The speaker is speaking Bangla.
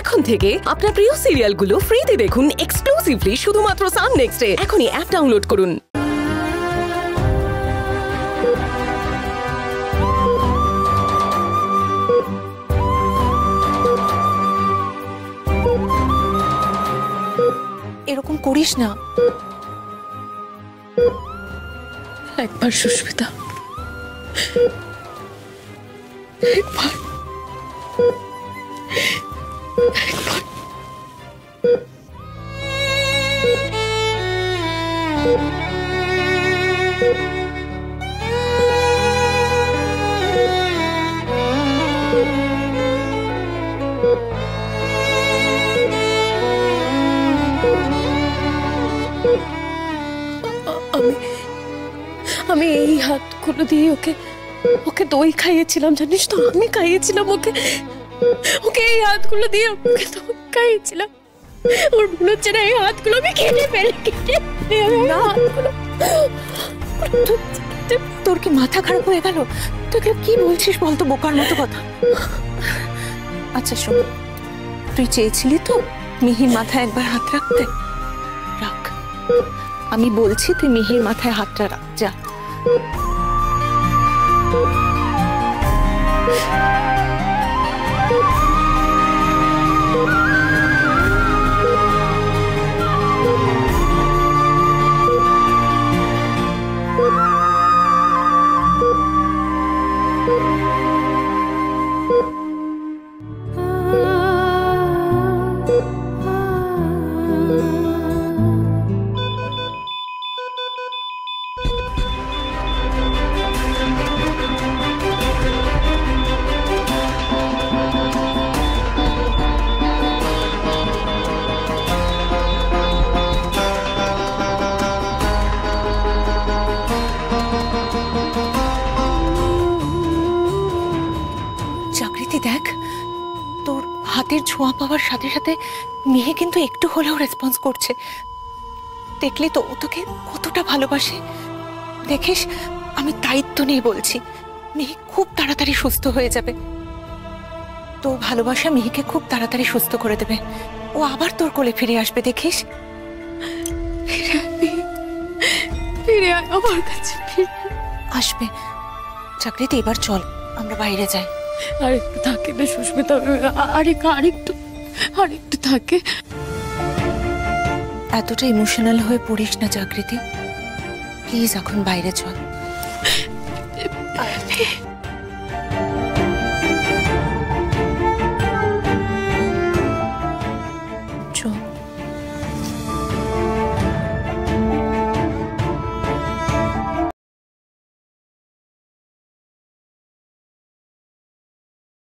এখন থেকে আপনার প্রিয় সিরিয়ালগুলো ফ্রিতে দেখুন এক্সক্লুসিভলি শুধুমাত্র সান নেক্সটে। এখনই অ্যাপ ডাউনলোড করুন। এরকম করিস না। একবার সুস্মিতা, একবার আমি এই হাতগুলো দিয়ে ওকে ওকে দই খাইয়েছিলাম, জানিস তো? আমি খাইয়েছিলাম ওকে ওকে এই হাতগুলো দিয়ে ওকে দই খাইয়েছিলাম। ওর মনে হচ্ছে না এই হাতগুলো আমি কেটে ফেলে না। তোর কি মাথা খারাপ হয়ে গেল? তোকে কি বলছিস বলতো, বোকার মতো কথা। আচ্ছা শোন, তুই চেয়েছিলি তো মিহির মাথায় একবার হাত রাখতে, রাখ। আমি বলছি তুই মিহির মাথায় হাতটা রাখ, যা। দেখ, তোর হাতের ছোঁয়া পাওয়ার সাথে সাথে মেয়ে কিন্তু একটু হলেও রেসপন্স করছে। দেখলি তো ও তোকে কতটা ভালোবাসে। দেখিস, আমি দায়িত্ব নিয়ে বলছি, মেয়ে খুব তাড়াতাড়ি সুস্থ হয়ে যাবে। তোর ভালোবাসা মেয়েকে খুব তাড়াতাড়ি সুস্থ করে দেবে। ও আবার তোর কোলে ফিরে আসবে, দেখিস। ফিরে আমার কাছে আসবে। চাকরিতে এবার চল, আমরা বাইরে যাই। আরেকটু থাকে না সুস্মিতা, আরেকটু থাকে। এতটা ইমোশনাল হয়ে পড়িস না জাগৃতি, প্লিজ এখন বাইরে চল।